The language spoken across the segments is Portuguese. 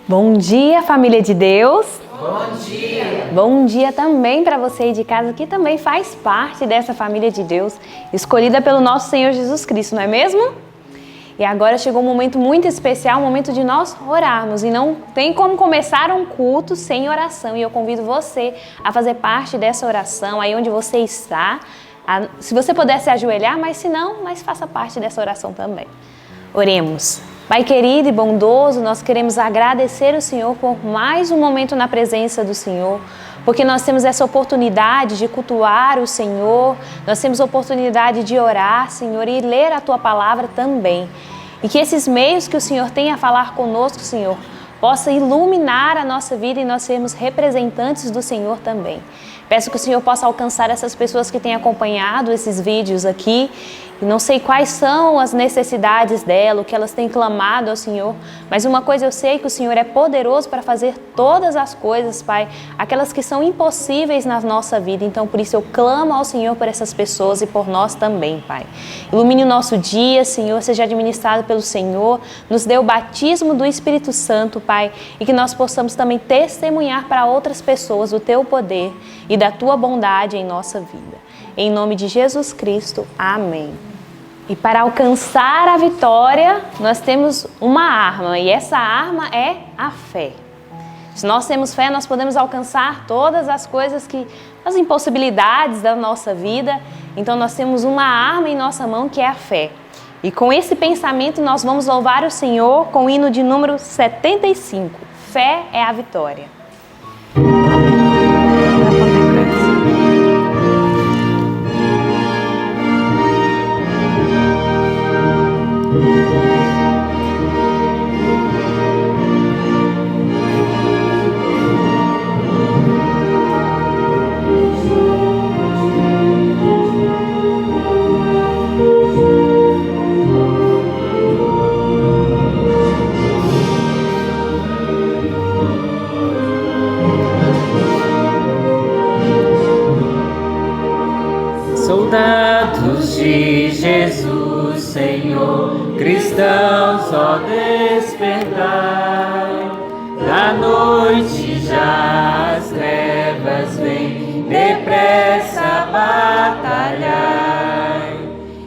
Bom dia, família de Deus! Bom dia! Bom dia também para você aí de casa que também faz parte dessa família de Deus, escolhida pelo nosso Senhor Jesus Cristo, não é mesmo? E agora chegou um momento muito especial, um momento de nós orarmos. E não tem como começar um culto sem oração. E eu convido você a fazer parte dessa oração, aí onde você está. Se você puder se ajoelhar, mas se não, mas faça parte dessa oração também. Oremos. Pai querido e bondoso, nós queremos agradecer ao Senhor por mais um momento na presença do Senhor, porque nós temos essa oportunidade de cultuar o Senhor, nós temos a oportunidade de orar, Senhor, e ler a Tua Palavra também. E que esses meios que o Senhor tem a falar conosco, Senhor, possa iluminar a nossa vida e nós sermos representantes do Senhor também. Peço que o Senhor possa alcançar essas pessoas que têm acompanhado esses vídeos aqui. E não sei quais são as necessidades dela, o que elas têm clamado ao Senhor, mas uma coisa eu sei, que o Senhor é poderoso para fazer todas as coisas, Pai, aquelas que são impossíveis na nossa vida. Então, por isso eu clamo ao Senhor por essas pessoas e por nós também, Pai. Ilumine o nosso dia, Senhor, seja administrado pelo Senhor, nos dê o batismo do Espírito Santo, Pai, e que nós possamos também testemunhar para outras pessoas o Teu poder e da Tua bondade em nossa vida. Em nome de Jesus Cristo, amém. E para alcançar a vitória, nós temos uma arma, e essa arma é a fé. Se nós temos fé, nós podemos alcançar todas as coisas as impossibilidades da nossa vida. Então nós temos uma arma em nossa mão que é a fé. E com esse pensamento nós vamos louvar o Senhor com o hino de número 75. Fé é a vitória. Soldados de Jesus, Senhor, cristãos, ó despertai, da noite já as trevas vêm, depressa batalhai,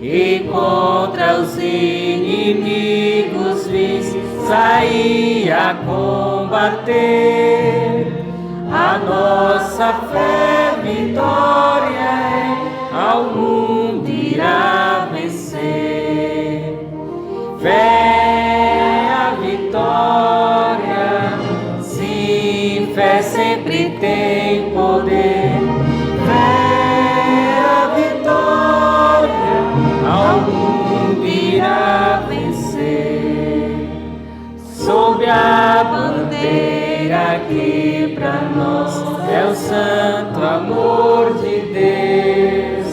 e contra os inimigos vis, saí a combater, a nossa fé vitória é, ao mundo irá vencer. Fé a vitória, sim, fé sempre tem poder. Fé a vitória, ao mundo irá vencer. Sob a bandeira que pra nós é o santo amor de Deus,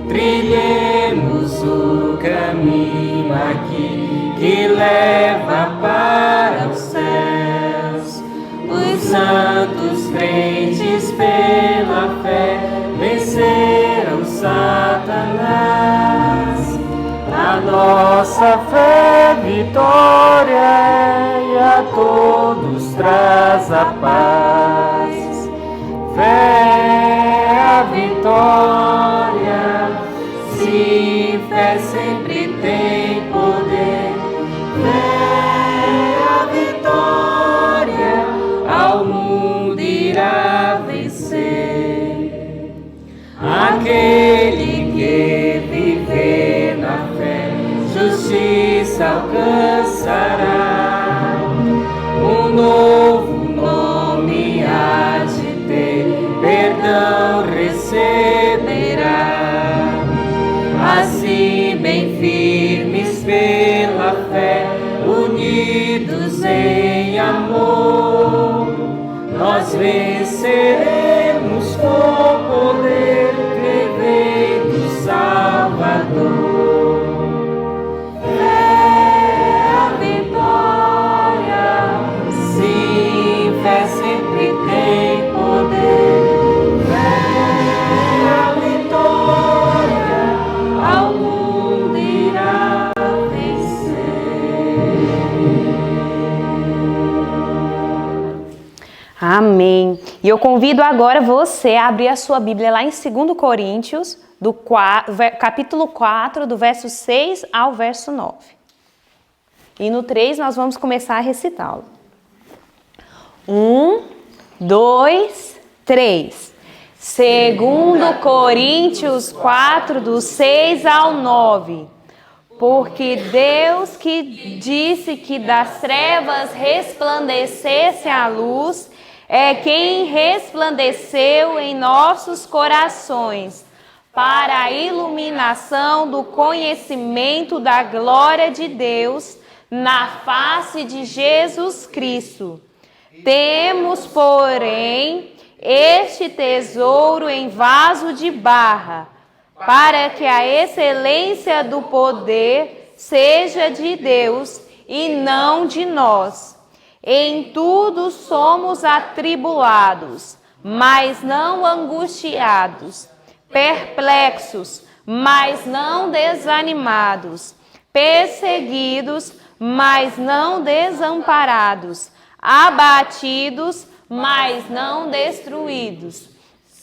trilhemos o caminho aqui que leva para os céus. Os santos crentes pela fé venceram Satanás. A nossa fé vitória é, e a todos traz a paz. Fé a vitória, sim, fé sempre tem poder. Fé a vitória, ao mundo irá vencer. Aquele que viver na fé, justiça alcançará. Um novo nome há de ter, perdão receberá. Assim bem firmes pela fé, unidos em amor, nós venceremos com poder, crevendo Salvador. Fé a vitória, sim, fé sempre tem poder. Fé a vitória, ao mundo irá vencer. E eu convido agora você a abrir a sua Bíblia lá em 2 Coríntios, capítulo 4, do verso 6 ao verso 9. E no 3 nós vamos começar a recitá-lo. 1, 2, 3. 2 Coríntios 4, do 6 ao 9. Porque Deus que disse que das trevas resplandecesse a luz, é quem resplandeceu em nossos corações, para a iluminação do conhecimento da glória de Deus na face de Jesus Cristo. Temos, porém, este tesouro em vaso de barra, para que a excelência do poder seja de Deus e não de nós. Em tudo somos atribulados, mas não angustiados, perplexos, mas não desanimados, perseguidos, mas não desamparados, abatidos, mas não destruídos.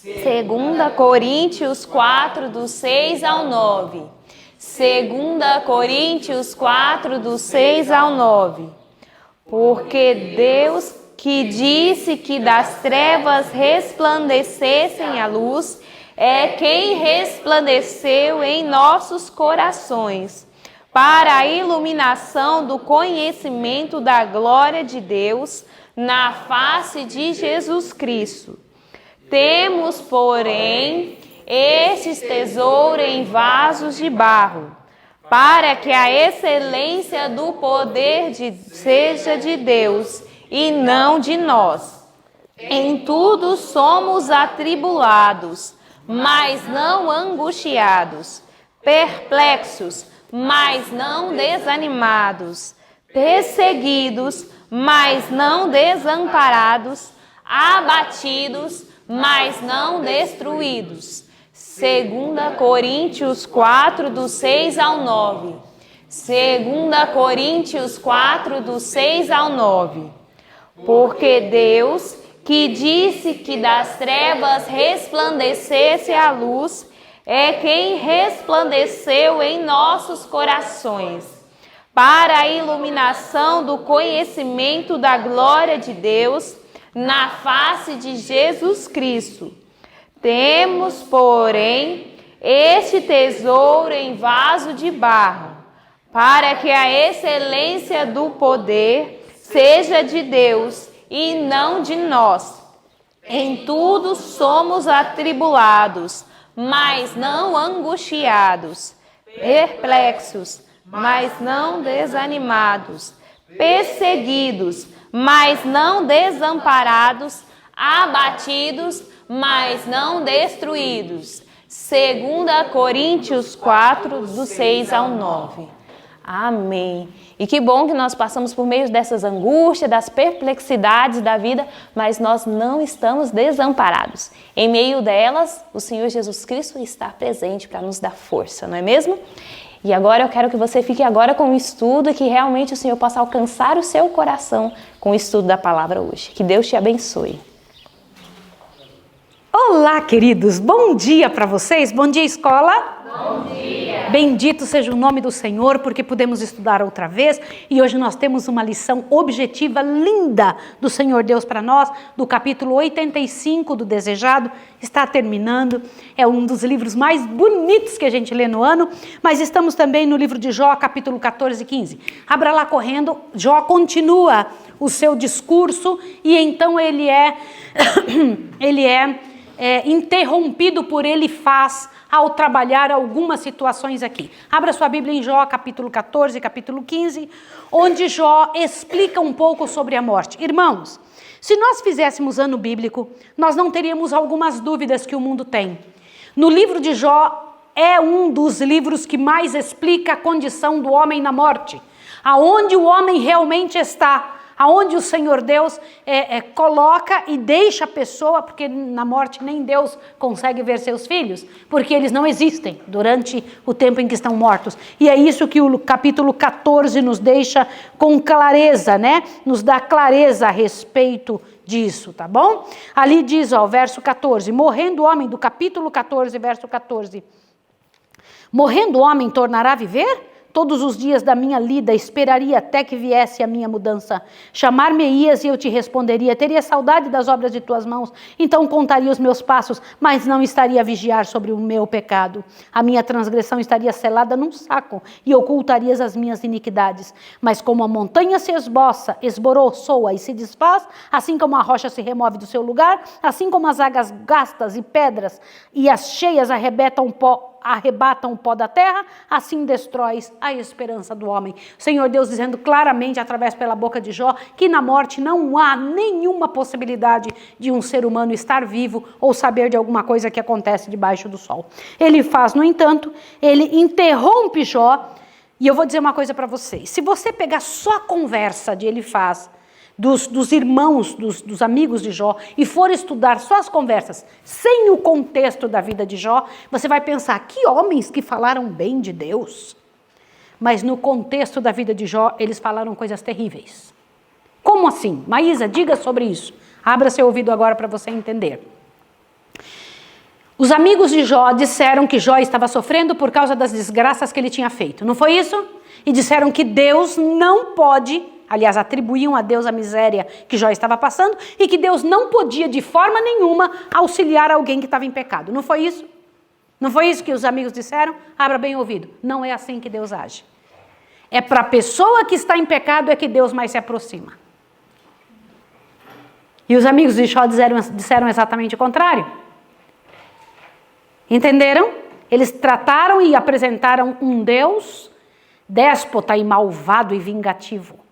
2 Coríntios 4, do 6 ao 9. 2 Coríntios 4, do 6 ao 9. Porque Deus que disse que das trevas resplandecessem a luz, é quem resplandeceu em nossos corações, para a iluminação do conhecimento da glória de Deus na face de Jesus Cristo. Temos, porém, estes tesouros em vasos de barro, para que a excelência do poder seja de Deus e não de nós. Em tudo somos atribulados, mas não angustiados, perplexos, mas não desanimados, perseguidos, mas não desamparados, abatidos, mas não destruídos. 2 Coríntios 4, do 6 ao 9. 2 Coríntios 4, do 6 ao 9. Porque Deus, que disse que das trevas resplandecesse a luz, é quem resplandeceu em nossos corações, para a iluminação do conhecimento da glória de Deus na face de Jesus Cristo. Temos, porém, este tesouro em vaso de barro, para que a excelência do poder seja de Deus e não de nós. Em tudo somos atribulados, mas não angustiados, perplexos, mas não desanimados, perseguidos, mas não desamparados, abatidos, mas não destruídos. 2 Coríntios 4, do 6 ao 9. Amém. E que bom que nós passamos por meio dessas angústias, das perplexidades da vida, mas nós não estamos desamparados. Em meio delas, o Senhor Jesus Cristo está presente para nos dar força, não é mesmo? E agora eu quero que você fique agora com o estudo e que realmente o Senhor possa alcançar o seu coração com o estudo da palavra hoje. Que Deus te abençoe. Olá, queridos. Bom dia para vocês. Bom dia, escola. Bom dia. Bendito seja o nome do Senhor, porque podemos estudar outra vez. E hoje nós temos uma lição objetiva linda do Senhor Deus para nós, do capítulo 85 do Desejado. Está terminando. É um dos livros mais bonitos que a gente lê no ano. Mas estamos também no livro de Jó, capítulo 14 e 15. Abra lá correndo. Jó continua o seu discurso e então ele é interrompido por Elifaz ao trabalhar algumas situações aqui. Abra sua Bíblia em Jó, capítulo 14 e capítulo 15, onde Jó explica um pouco sobre a morte. Irmãos, se nós fizéssemos ano bíblico, nós não teríamos algumas dúvidas que o mundo tem. No livro de Jó, é um dos livros que mais explica a condição do homem na morte, aonde o homem realmente está, aonde o Senhor Deus coloca e deixa a pessoa, porque na morte nem Deus consegue ver seus filhos, porque eles não existem durante o tempo em que estão mortos. E é isso que o capítulo 14 nos deixa com clareza, né? Nos dá clareza a respeito disso, tá bom? Ali diz, ó, verso 14, morrendo o homem, do capítulo 14, verso 14. Morrendo o homem tornará a viver? Todos os dias da minha lida esperaria até que viesse a minha mudança. Chamar-me-ias e eu te responderia. Teria saudade das obras de tuas mãos. Então contaria os meus passos, mas não estaria a vigiar sobre o meu pecado. A minha transgressão estaria selada num saco e ocultarias as minhas iniquidades. Mas como a montanha se esboça, esboroçoa e se desfaz, assim como a rocha se remove do seu lugar, assim como as águas gastas e pedras e as cheias arrebatam o pó da terra, assim destróis a esperança do homem. O Senhor Deus dizendo claramente, através pela boca de Jó, que na morte não há nenhuma possibilidade de um ser humano estar vivo ou saber de alguma coisa que acontece debaixo do sol. Ele faz, no entanto, ele interrompe Jó, e eu vou dizer uma coisa para vocês. Se você pegar só a conversa de Elifaz, dos irmãos, dos amigos de Jó, e for estudar só as conversas, sem o contexto da vida de Jó, você vai pensar, que homens que falaram bem de Deus. Mas no contexto da vida de Jó, eles falaram coisas terríveis. Como assim? Maísa, diga sobre isso. Abra seu ouvido agora para você entender. Os amigos de Jó disseram que Jó estava sofrendo por causa das desgraças que ele tinha feito. Não foi isso? E disseram que Deus não pode... Aliás, atribuíam a Deus a miséria que Jó estava passando e que Deus não podia de forma nenhuma auxiliar alguém que estava em pecado. Não foi isso? Não foi isso que os amigos disseram? Abra bem o ouvido. Não é assim que Deus age. É para a pessoa que está em pecado é que Deus mais se aproxima. E os amigos de Jó disseram exatamente o contrário. Entenderam? Eles trataram e apresentaram um Deus déspota e malvado e vingativo.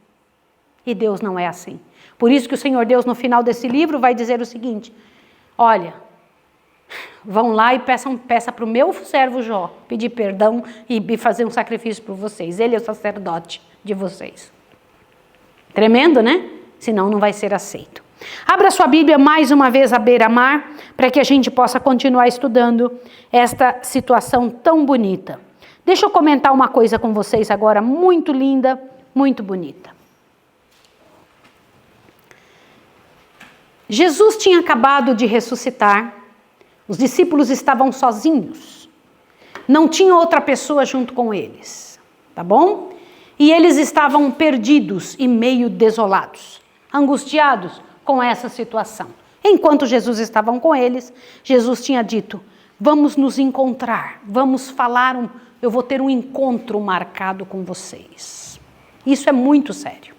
E Deus não é assim. Por isso que o Senhor Deus, no final desse livro, vai dizer o seguinte: olha, vão lá e peça para o meu servo Jó pedir perdão e fazer um sacrifício por vocês. Ele é o sacerdote de vocês. Tremendo, né? Senão não vai ser aceito. Abra sua Bíblia mais uma vez à beira-mar, para que a gente possa continuar estudando esta situação tão bonita. Deixa eu comentar uma coisa com vocês agora, muito linda, muito bonita. Jesus tinha acabado de ressuscitar, os discípulos estavam sozinhos, não tinha outra pessoa junto com eles, tá bom? E eles estavam perdidos e meio desolados, angustiados com essa situação. Enquanto Jesus estava com eles, Jesus tinha dito, vamos nos encontrar, vamos falar, eu vou ter um encontro marcado com vocês. Isso é muito sério.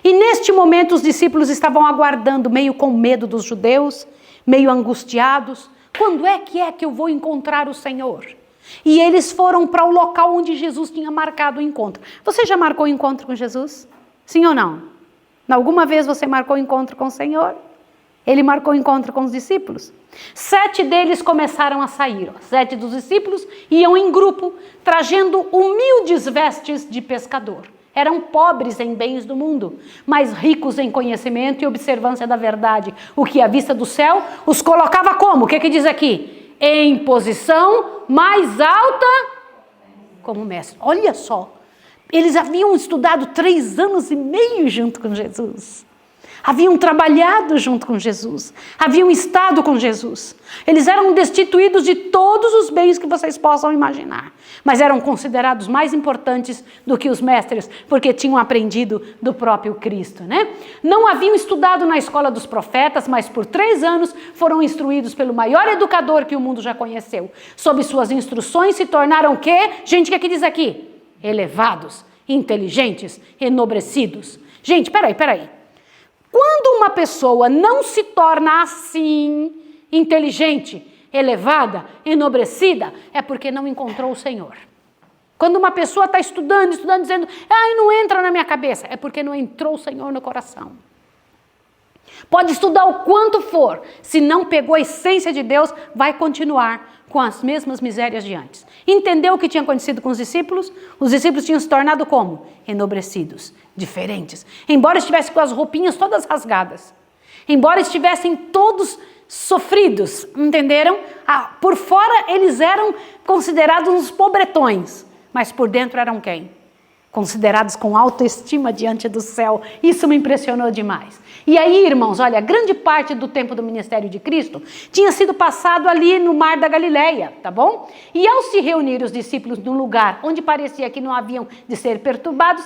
E neste momento os discípulos estavam aguardando, meio com medo dos judeus, meio angustiados. Quando é que eu vou encontrar o Senhor? E eles foram para o local onde Jesus tinha marcado o encontro. Você já marcou o encontro com Jesus? Sim ou não? Alguma vez você marcou o encontro com o Senhor? Ele marcou o encontro com os discípulos. 7 deles começaram a sair. 7 dos discípulos iam em grupo, trazendo humildes vestes de pescador. Eram pobres em bens do mundo, mas ricos em conhecimento e observância da verdade. O que à vista do céu os colocava como? O que diz aqui? Em posição mais alta como mestre. Olha só, eles haviam estudado 3 anos e meio junto com Jesus. Haviam trabalhado junto com Jesus, haviam estado com Jesus. Eles eram destituídos de todos os bens que vocês possam imaginar, mas eram considerados mais importantes do que os mestres, porque tinham aprendido do próprio Cristo, né? Não haviam estudado na escola dos profetas, mas por 3 anos foram instruídos pelo maior educador que o mundo já conheceu. Sob suas instruções se tornaram o quê? Gente, o que diz aqui? Elevados, inteligentes, enobrecidos. Gente, peraí. Quando uma pessoa não se torna assim, inteligente, elevada, enobrecida, é porque não encontrou o Senhor. Quando uma pessoa está estudando, dizendo, não entra na minha cabeça, é porque não entrou o Senhor no coração. Pode estudar o quanto for, se não pegou a essência de Deus, vai continuar com as mesmas misérias de antes. Entendeu o que tinha acontecido com os discípulos? Os discípulos tinham se tornado como? Enobrecidos, diferentes. Embora estivessem com as roupinhas todas rasgadas. Embora estivessem todos sofridos, entenderam? Por fora eles eram considerados uns pobretões, mas por dentro eram quem? considerados com autoestima diante do céu. Isso me impressionou demais. E aí, irmãos, olha, grande parte do tempo do ministério de Cristo tinha sido passado ali no Mar da Galileia, tá bom? E ao se reunir os discípulos num lugar onde parecia que não haviam de ser perturbados,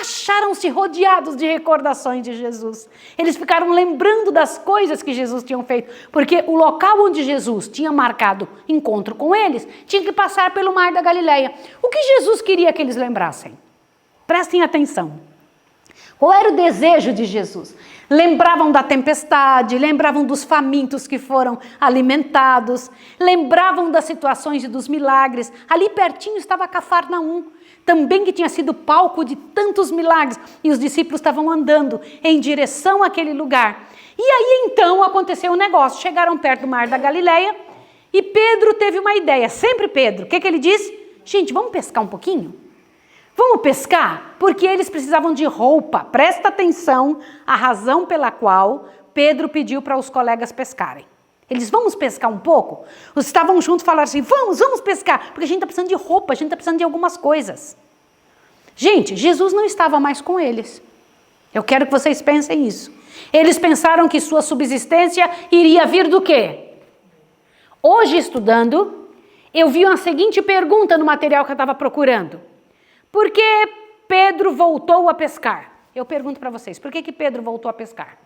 acharam-se rodeados de recordações de Jesus. Eles ficaram lembrando das coisas que Jesus tinha feito, porque o local onde Jesus tinha marcado encontro com eles tinha que passar pelo Mar da Galileia. O que Jesus queria que eles lembrassem? Prestem atenção. Qual era o desejo de Jesus? Lembravam da tempestade, lembravam dos famintos que foram alimentados, lembravam das situações e dos milagres. Ali pertinho estava Cafarnaum, também que tinha sido palco de tantos milagres, e os discípulos estavam andando em direção àquele lugar. E aí então aconteceu um negócio, chegaram perto do Mar da Galileia, e Pedro teve uma ideia, sempre Pedro. O que ele disse? Gente, vamos pescar um pouquinho? Vamos pescar? Porque eles precisavam de roupa. Presta atenção à razão pela qual Pedro pediu para os colegas pescarem. Eles, vamos pescar um pouco? Os que estavam juntos falaram assim, vamos pescar, porque a gente está precisando de roupa, a gente está precisando de algumas coisas. Gente, Jesus não estava mais com eles. Eu quero que vocês pensem isso. Eles pensaram que sua subsistência iria vir do quê? Hoje, estudando, eu vi uma seguinte pergunta no material que eu estava procurando. Por que Pedro voltou a pescar? Eu pergunto para vocês, por que Pedro voltou a pescar?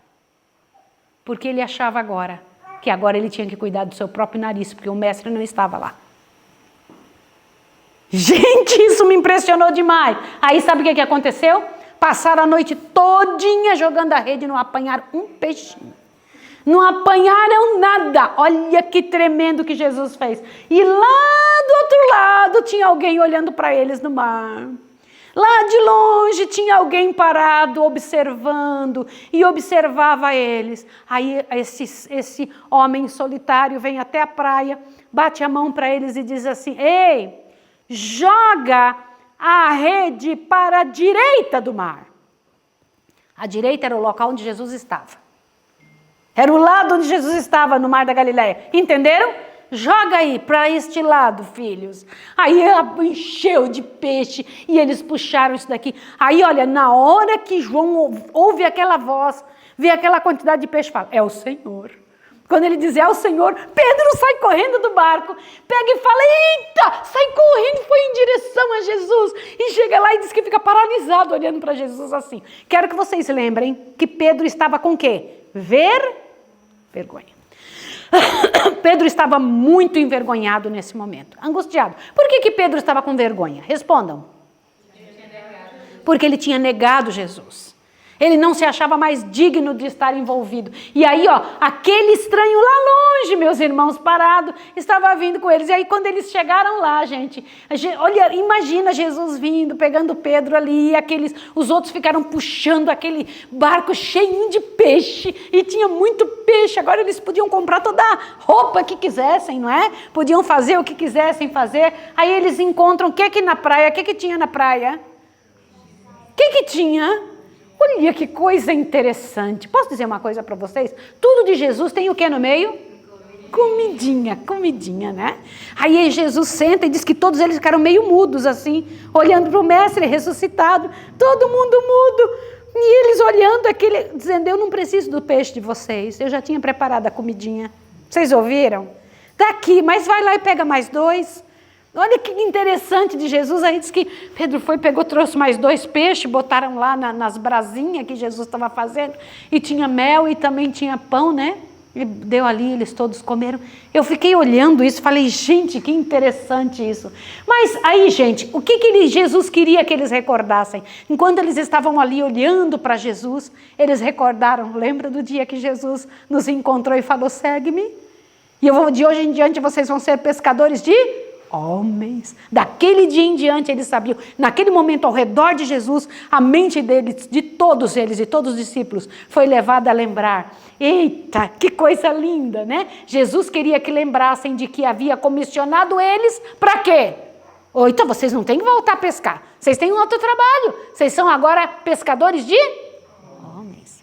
Porque ele achava agora que agora ele tinha que cuidar do seu próprio nariz, porque o mestre não estava lá. Gente, isso me impressionou demais. Aí sabe o que aconteceu? Passaram a noite todinha jogando a rede e não apanharam um peixinho. Não apanharam nada. Olha que tremendo que Jesus fez. E lá do outro lado tinha alguém olhando para eles no mar. Lá de longe tinha alguém parado, observando, e observava eles. Aí esse homem solitário vem até a praia, bate a mão para eles e diz assim, ei, joga a rede para a direita do mar. A direita era o local onde Jesus estava. Era o lado onde Jesus estava no Mar da Galileia. Entenderam? Joga aí para este lado, filhos. Aí encheu de peixe e eles puxaram isso daqui. Aí, olha, na hora que João ouve aquela voz, vê aquela quantidade de peixe, fala, é o Senhor. Quando ele diz, é o Senhor, Pedro sai correndo do barco, pega e fala, eita, sai correndo, foi em direção a Jesus. E chega lá e diz que fica paralisado olhando para Jesus assim. Quero que vocês lembrem que Pedro estava com o quê? Vergonha. Pedro estava muito envergonhado nesse momento, angustiado. Por que Pedro estava com vergonha? Respondam. Porque ele tinha negado Jesus. Ele não se achava mais digno de estar envolvido. E aí, ó, aquele estranho lá longe, meus irmãos, parado, estava vindo com eles. E aí, quando eles chegaram lá, gente, olha, imagina Jesus vindo, pegando Pedro ali, e os outros ficaram puxando aquele barco cheinho de peixe, e tinha muito peixe. Agora eles podiam comprar toda a roupa que quisessem, não é? Podiam fazer o que quisessem fazer. Aí eles encontram o que na praia? O que tinha na praia? O que tinha? Olha que coisa interessante. Posso dizer uma coisa para vocês? Tudo de Jesus tem o que no meio? Comidinha, né? Aí Jesus senta e diz que todos eles ficaram meio mudos assim, olhando para o mestre ressuscitado, todo mundo mudo. E eles olhando aquele, dizendo, eu não preciso do peixe de vocês, eu já tinha preparado a comidinha. Vocês ouviram? Tá aqui, mas vai lá e pega mais 2. Olha que interessante de Jesus, aí diz que Pedro pegou, trouxe mais 2 peixes, botaram lá nas brasinhas que Jesus estava fazendo, e tinha mel e também tinha pão, né? E deu ali, eles todos comeram. Eu fiquei olhando isso, falei, gente, que interessante isso. Mas aí, gente, o que Jesus queria que eles recordassem? Enquanto eles estavam ali olhando para Jesus, eles recordaram, lembra do dia que Jesus nos encontrou e falou, segue-me? E de hoje em diante vocês vão ser pescadores de homens. Daquele dia em diante eles sabiam, naquele momento ao redor de Jesus, a mente deles, de todos eles e todos os discípulos, foi levada a lembrar, eita, que coisa linda, né? Jesus queria que lembrassem de que havia comissionado eles para quê? Então vocês não têm que voltar a pescar, vocês têm um outro trabalho, vocês são agora pescadores de homens.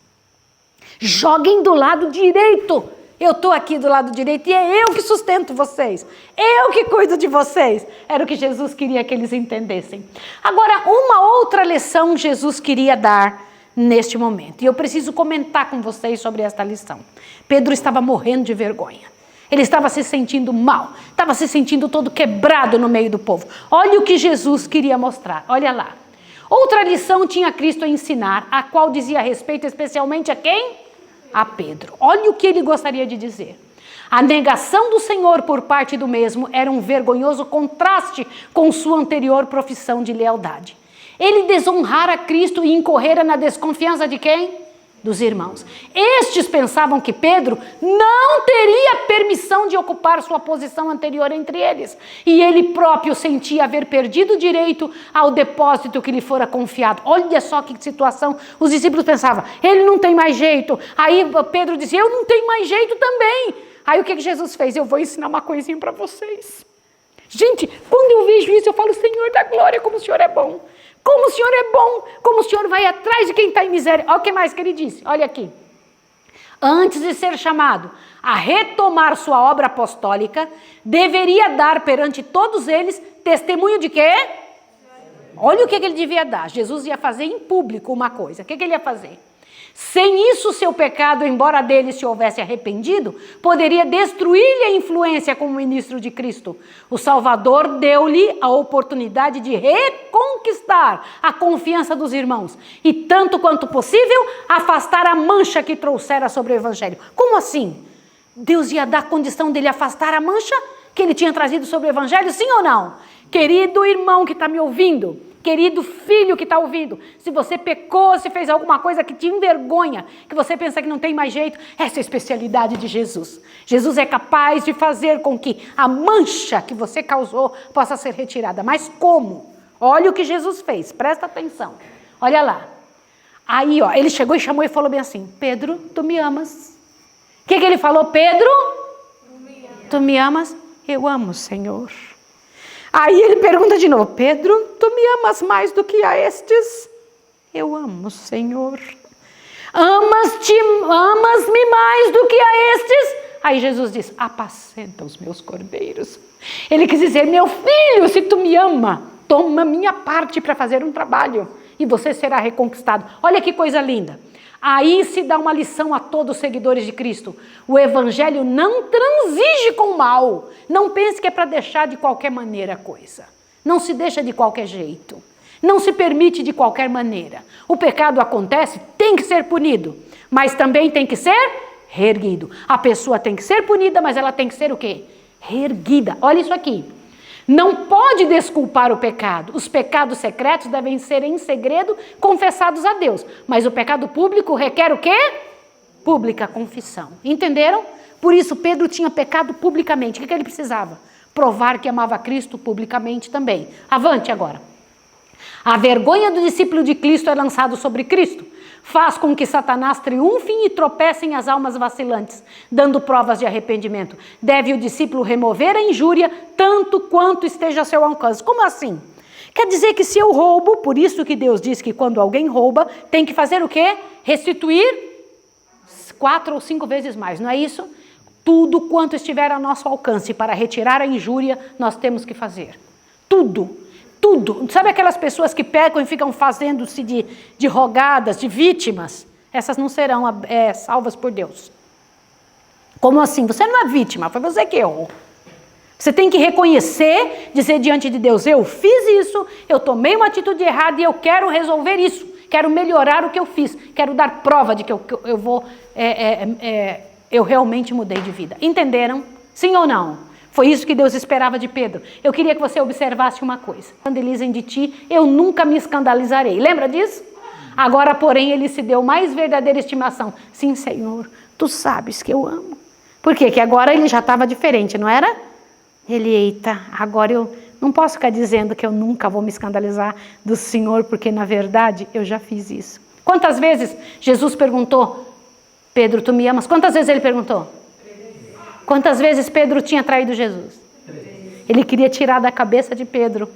Joguem do lado direito Eu estou aqui do lado direito e é eu que sustento vocês. Eu que cuido de vocês. Era o que Jesus queria que eles entendessem. Agora, uma outra lição Jesus queria dar neste momento. E eu preciso comentar com vocês sobre esta lição. Pedro estava morrendo de vergonha. Ele estava se sentindo mal. Estava se sentindo todo quebrado no meio do povo. Olha o que Jesus queria mostrar. Olha lá. Outra lição tinha Cristo a ensinar, a qual dizia respeito especialmente a quem? A Pedro. Olha o que ele gostaria de dizer. A negação do Senhor por parte do mesmo era um vergonhoso contraste com sua anterior profissão de lealdade. Ele desonrara Cristo e incorrera na desconfiança de quem? Dos irmãos. Estes pensavam que Pedro não teria permissão de ocupar sua posição anterior entre eles. E ele próprio sentia haver perdido o direito ao depósito que lhe fora confiado. Olha só que situação. Os discípulos pensavam, ele não tem mais jeito. Aí Pedro dizia, eu não tenho mais jeito também. Aí o que Jesus fez? Eu vou ensinar uma coisinha para vocês. Gente, quando eu vejo isso, eu falo, Senhor da glória, como o Senhor é bom. Como o Senhor é bom, como o Senhor vai atrás de quem está em miséria. Olha o que mais que ele disse, olha aqui. Antes de ser chamado a retomar sua obra apostólica, deveria dar perante todos eles testemunho de quê? Olha o que ele devia dar. Jesus ia fazer em público uma coisa. O que ele ia fazer? Sem isso, seu pecado, embora dele se houvesse arrependido, poderia destruir-lhe a influência como ministro de Cristo. O Salvador deu-lhe a oportunidade de reconquistar a confiança dos irmãos e, tanto quanto possível, afastar a mancha que trouxera sobre o Evangelho. Como assim? Deus ia dar condição dele afastar a mancha que ele tinha trazido sobre o Evangelho, sim ou não? Querido irmão que está me ouvindo, querido filho que está ouvindo, se você pecou, se fez alguma coisa que te envergonha, que você pensa que não tem mais jeito, essa é a especialidade de Jesus. Jesus é capaz de fazer com que a mancha que você causou possa ser retirada. Mas como? Olha o que Jesus fez, presta atenção. Olha lá. Aí, ó, ele chegou e chamou e falou bem assim, Pedro, tu me amas? O que ele falou? Pedro, tu me amas? Eu amo, Senhor. Aí ele pergunta de novo, Pedro, tu me amas mais do que a estes? Eu amo, Senhor. Amas-me mais do que a estes? Aí Jesus diz, apacenta os meus cordeiros. Ele quis dizer, meu filho, se tu me ama, toma minha parte para fazer um trabalho e você será reconquistado. Olha que coisa linda. Aí se dá uma lição a todos os seguidores de Cristo. O Evangelho não transige com o mal. Não pense que é para deixar de qualquer maneira a coisa. Não se deixa de qualquer jeito. Não se permite de qualquer maneira. O pecado acontece, tem que ser punido. Mas também tem que ser reerguido. A pessoa tem que ser punida, mas ela tem que ser o quê? Reerguida. Olha isso aqui. Não pode desculpar o pecado. Os pecados secretos devem ser em segredo confessados a Deus. Mas o pecado público requer o quê? Pública confissão. Entenderam? Por isso Pedro tinha pecado publicamente. O que ele precisava? Provar que amava Cristo publicamente também. Avante agora. A vergonha do discípulo de Cristo é lançado sobre Cristo. Faz com que Satanás triunfe e tropecem as almas vacilantes, dando provas de arrependimento. Deve o discípulo remover a injúria, tanto quanto esteja a seu alcance. Como assim? Quer dizer que se eu roubo, por isso que Deus diz que quando alguém rouba, tem que fazer o quê? Restituir 4 ou 5 vezes mais, não é isso? Tudo quanto estiver a nosso alcance para retirar a injúria, nós temos que fazer. Tudo. Tudo. Sabe aquelas pessoas que pecam e ficam fazendo-se de rogadas, de vítimas? Essas não serão salvas por Deus. Como assim? Você não é vítima, foi você que errou. Você tem que reconhecer, dizer diante de Deus, eu fiz isso, eu tomei uma atitude errada e eu quero resolver isso. Quero melhorar o que eu fiz. Quero dar prova de que eu realmente mudei de vida. Entenderam? Sim ou não? Foi isso que Deus esperava de Pedro. Eu queria que você observasse uma coisa. Escandalizem de ti, eu nunca me escandalizarei. Lembra disso? Agora, porém, ele se deu mais verdadeira estimação. Sim, Senhor, tu sabes que eu amo. Por quê? Que agora ele já estava diferente, não era? Ele, eita, agora eu não posso ficar dizendo que eu nunca vou me escandalizar do Senhor, porque na verdade eu já fiz isso. Quantas vezes Jesus perguntou, Pedro, tu me amas? Quantas vezes ele perguntou? Quantas vezes Pedro tinha traído Jesus? Ele queria tirar da cabeça de Pedro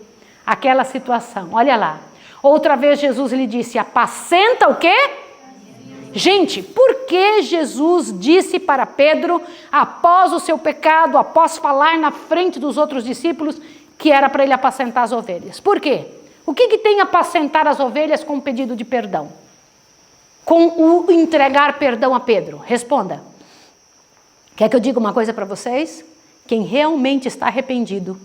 aquela situação. Olha lá. Outra vez Jesus lhe disse, apacenta o quê? Gente, por que Jesus disse para Pedro, após o seu pecado, após falar na frente dos outros discípulos, que era para ele apacentar as ovelhas? Por quê? O que tem apacentar as ovelhas com o pedido de perdão? Com o entregar perdão a Pedro? Responda. Quer que eu diga uma coisa para vocês? Quem realmente está arrependido,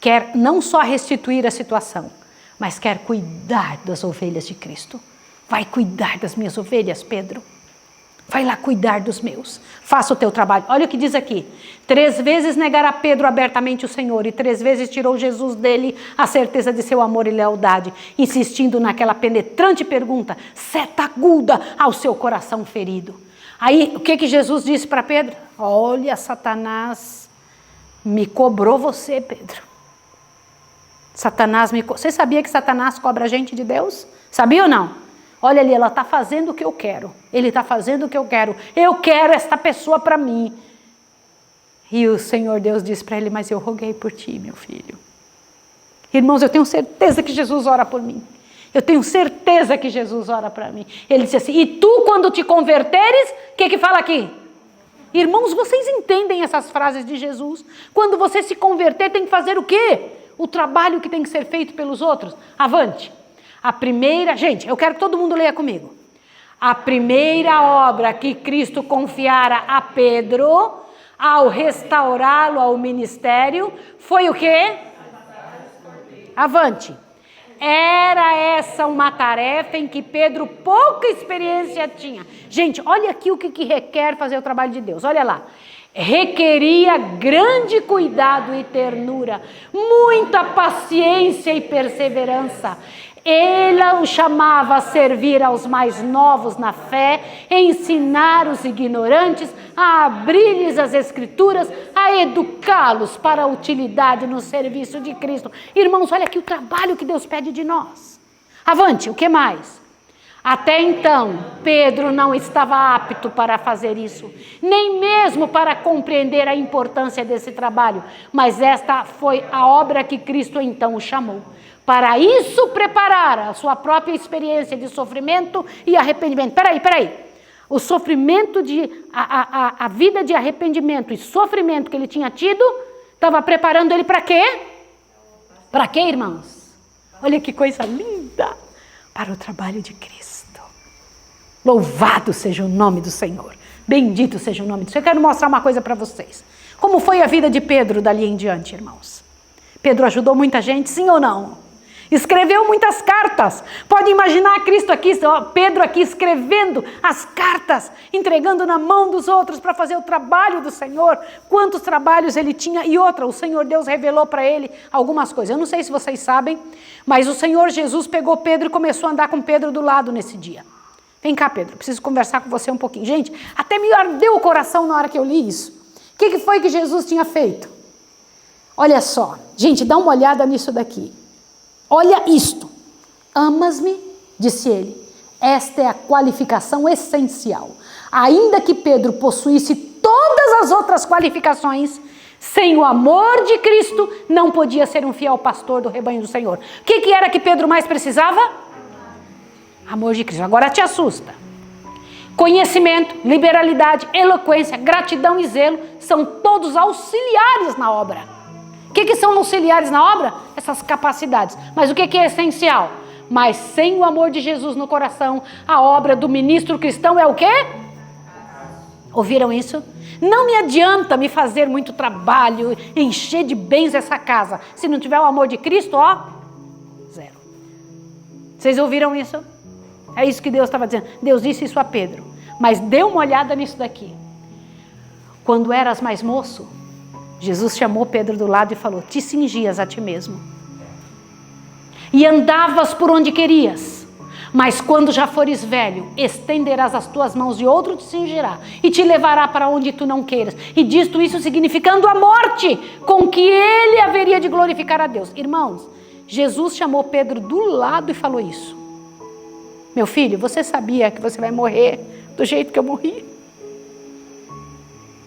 quer não só restituir a situação, mas quer cuidar das ovelhas de Cristo. Vai cuidar das minhas ovelhas, Pedro. Vai lá cuidar dos meus. Faça o teu trabalho. Olha o que diz aqui. 3 vezes negará Pedro abertamente o Senhor, e 3 vezes tirou Jesus dele a certeza de seu amor e lealdade, insistindo naquela penetrante pergunta, seta aguda ao seu coração ferido. Aí, o que Jesus disse para Pedro? Olha, Satanás me cobrou você, Pedro. Você sabia que Satanás cobra a gente de Deus? Sabia ou não? Olha ali, ela está fazendo o que eu quero. Ele está fazendo o que eu quero. Eu quero esta pessoa para mim. E o Senhor Deus disse para ele, mas eu roguei por ti, meu filho. Irmãos, eu tenho certeza que Jesus ora por mim. Eu tenho certeza que Jesus ora para mim. Ele disse assim, e tu quando te converteres, o que fala aqui? Irmãos, vocês entendem essas frases de Jesus? Quando você se converter, tem que fazer o quê? O trabalho que tem que ser feito pelos outros. Avante. A primeira, gente, eu quero que todo mundo leia comigo. A primeira obra que Cristo confiara a Pedro, ao restaurá-lo ao ministério, foi o quê? Avante. Era essa uma tarefa em que Pedro pouca experiência tinha. Gente, olha aqui o que requer fazer o trabalho de Deus. Olha lá. Requeria grande cuidado e ternura, muita paciência e perseverança. Ele o chamava a servir aos mais novos na fé, ensinar os ignorantes, a abrir-lhes as escrituras, a educá-los para a utilidade no serviço de Cristo. Irmãos, olha aqui o trabalho que Deus pede de nós. Avante, o que mais? Até então, Pedro não estava apto para fazer isso, nem mesmo para compreender a importância desse trabalho, mas esta foi a obra que Cristo então o chamou. Para isso preparar a sua própria experiência de sofrimento e arrependimento. Peraí. O sofrimento, a vida de arrependimento e sofrimento que ele tinha tido, estava preparando ele para quê? Para quê, irmãos? Olha que coisa linda! Para o trabalho de Cristo. Louvado seja o nome do Senhor. Bendito seja o nome do Senhor. Eu quero mostrar uma coisa para vocês. Como foi a vida de Pedro dali em diante, irmãos? Pedro ajudou muita gente, sim ou não? Escreveu muitas cartas. Pode imaginar Cristo aqui, Pedro aqui escrevendo as cartas, entregando na mão dos outros para fazer o trabalho do Senhor. Quantos trabalhos ele tinha. E outra, o Senhor Deus revelou para ele algumas coisas. Eu não sei se vocês sabem, mas o Senhor Jesus pegou Pedro e começou a andar com Pedro do lado nesse dia. Vem cá, Pedro, preciso conversar com você um pouquinho. Gente, até me ardeu o coração na hora que eu li isso. O que foi que Jesus tinha feito? Olha só, gente, dá uma olhada nisso daqui. Olha isto. Amas-me, disse ele. Esta é a qualificação essencial. Ainda que Pedro possuísse todas as outras qualificações, sem o amor de Cristo, não podia ser um fiel pastor do rebanho do Senhor. O que era que Pedro mais precisava? Amor de Cristo. Agora te assusta. Conhecimento, liberalidade, eloquência, gratidão e zelo são todos auxiliares na obra. O que são auxiliares na obra? Essas capacidades. Mas o que é essencial? Mas sem o amor de Jesus no coração, a obra do ministro cristão é o quê? Ouviram isso? Não me adianta me fazer muito trabalho, encher de bens essa casa. Se não tiver o amor de Cristo, zero. Vocês ouviram isso? É isso que Deus estava dizendo. Deus disse isso a Pedro. Mas dê uma olhada nisso daqui. Quando eras mais moço, Jesus chamou Pedro do lado e falou, te cingias a ti mesmo. E andavas por onde querias. Mas quando já fores velho, estenderás as tuas mãos e outro te cingirá. E te levará para onde tu não queiras. E disto isso significando a morte, com que ele haveria de glorificar a Deus. Irmãos, Jesus chamou Pedro do lado e falou isso. Meu filho, você sabia que você vai morrer do jeito que eu morri?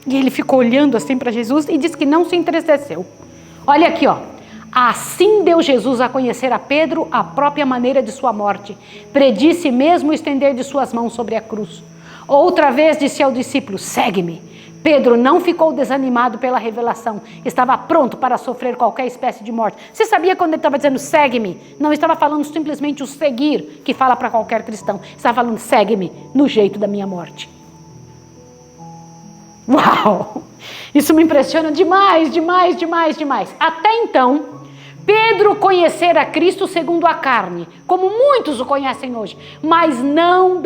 E ele ficou olhando assim para Jesus e disse que não se entristeceu. Olha aqui, Assim deu Jesus a conhecer a Pedro a própria maneira de sua morte. Predisse mesmo o estender de suas mãos sobre a cruz. Outra vez disse ao discípulo: segue-me. Pedro não ficou desanimado pela revelação. Estava pronto para sofrer qualquer espécie de morte. Você sabia quando ele estava dizendo segue-me? Não estava falando simplesmente o seguir, que fala para qualquer cristão. Estava falando segue-me no jeito da minha morte. Uau! Isso me impressiona demais, demais, demais, demais. Até então, Pedro conhecera Cristo segundo a carne, como muitos o conhecem hoje, mas não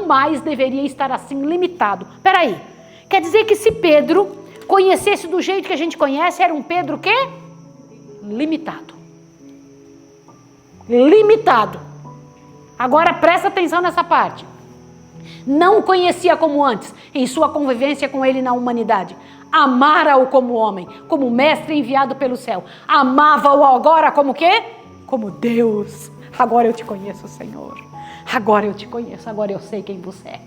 mais deveria estar assim limitado. Peraí, quer dizer que se Pedro conhecesse do jeito que a gente conhece, era um Pedro o quê? Limitado. Limitado. Agora presta atenção nessa parte. Não o conhecia como antes, em sua convivência com ele na humanidade. Amara-o como homem, como mestre enviado pelo céu. Amava-o agora como quê? Como Deus. Agora eu te conheço, Senhor. Agora eu te conheço, agora eu sei quem você é.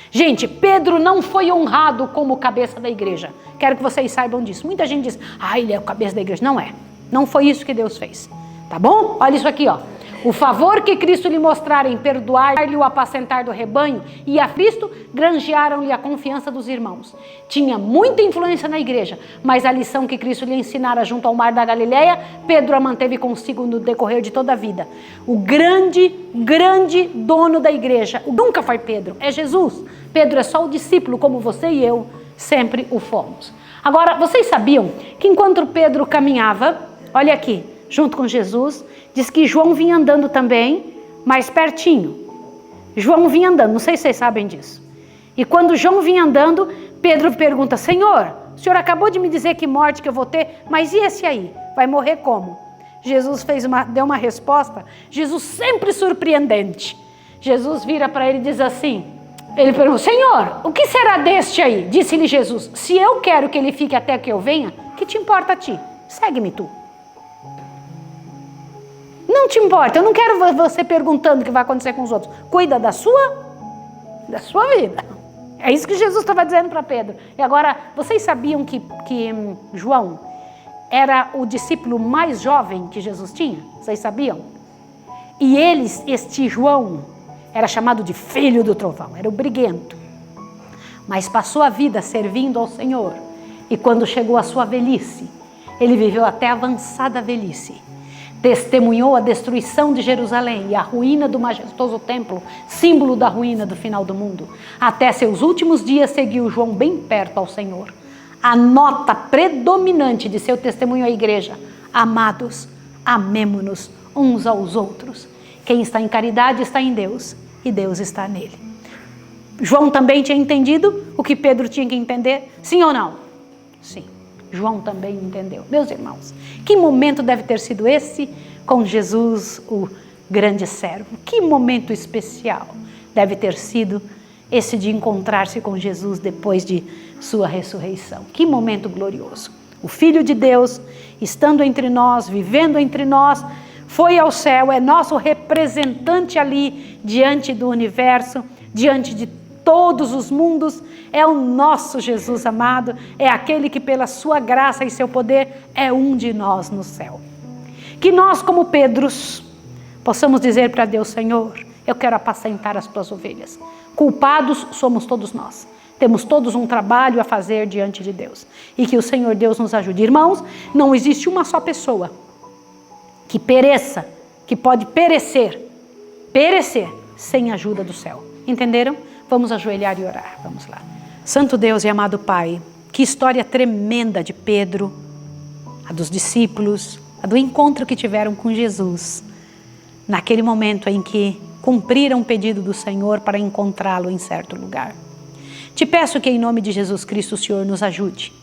Gente, Pedro não foi honrado como cabeça da igreja. Quero que vocês saibam disso. Muita gente diz, ele é o cabeça da igreja. Não é. Não foi isso que Deus fez. Tá bom? Olha isso aqui, ó. O favor que Cristo lhe mostrara em perdoar-lhe o apacentar do rebanho e a Cristo granjearam-lhe a confiança dos irmãos. Tinha muita influência na igreja, mas a lição que Cristo lhe ensinara junto ao mar da Galileia, Pedro a manteve consigo no decorrer de toda a vida. O grande dono da igreja nunca foi Pedro, é Jesus. Pedro é só o discípulo, como você e eu sempre o fomos. Agora, vocês sabiam que enquanto Pedro caminhava, olha aqui, junto com Jesus, diz que João vinha andando também, mais pertinho. João vinha andando, não sei se vocês sabem disso. E quando João vinha andando, Pedro pergunta, Senhor, o senhor acabou de me dizer que morte que eu vou ter, mas e esse aí? Vai morrer como? Jesus deu uma resposta, Jesus sempre surpreendente. Jesus vira para ele e diz assim, ele pergunta, Senhor, o que será deste aí? Disse-lhe Jesus, se eu quero que ele fique até que eu venha, que te importa a ti? Segue-me tu. Não te importa, eu não quero você perguntando o que vai acontecer com os outros. Cuida da sua vida. É isso que Jesus estava dizendo para Pedro. E agora, vocês sabiam que João era o discípulo mais jovem que Jesus tinha? Vocês sabiam? E este João, era chamado de filho do trovão, era o briguento. Mas passou a vida servindo ao Senhor. E quando chegou a sua velhice, ele viveu até a avançada velhice. Testemunhou a destruição de Jerusalém e a ruína do majestoso templo, símbolo da ruína do final do mundo. Até seus últimos dias seguiu João bem perto ao Senhor. A nota predominante de seu testemunho à igreja: amados, amemo-nos uns aos outros. Quem está em caridade está em Deus e Deus está nele. João também tinha entendido o que Pedro tinha que entender? Sim ou não? Sim. João também entendeu. Meus irmãos, que momento deve ter sido esse com Jesus, o grande servo? Que momento especial deve ter sido esse de encontrar-se com Jesus depois de sua ressurreição? Que momento glorioso. O Filho de Deus, estando entre nós, vivendo entre nós, foi ao céu, é nosso representante ali diante do universo, diante de todos os mundos, é o nosso Jesus amado, é aquele que pela sua graça e seu poder é um de nós no céu. Que nós, como Pedros, possamos dizer para Deus, Senhor, eu quero apacentar as tuas ovelhas. Culpados somos todos nós. Temos todos um trabalho a fazer diante de Deus. E que o Senhor Deus nos ajude. Irmãos, não existe uma só pessoa que pereça, que pode perecer sem a ajuda do céu. Entenderam? Vamos ajoelhar e orar, vamos lá. Santo Deus e amado Pai, que história tremenda de Pedro, a dos discípulos, a do encontro que tiveram com Jesus, naquele momento em que cumpriram o pedido do Senhor para encontrá-lo em certo lugar. Te peço que em nome de Jesus Cristo o Senhor nos ajude,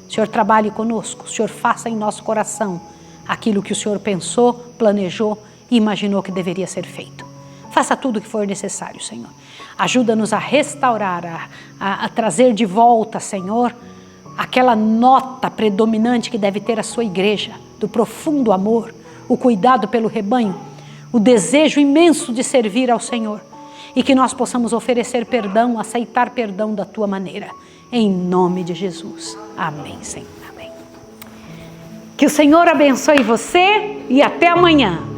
o Senhor trabalhe conosco, o Senhor faça em nosso coração aquilo que o Senhor pensou, planejou e imaginou que deveria ser feito. Faça tudo o que for necessário, Senhor. Ajuda-nos a restaurar, a trazer de volta, Senhor, aquela nota predominante que deve ter a sua igreja, do profundo amor, o cuidado pelo rebanho, o desejo imenso de servir ao Senhor, e que nós possamos oferecer perdão, aceitar perdão da tua maneira, em nome de Jesus. Amém, Senhor. Amém. Que o Senhor abençoe você e até amanhã.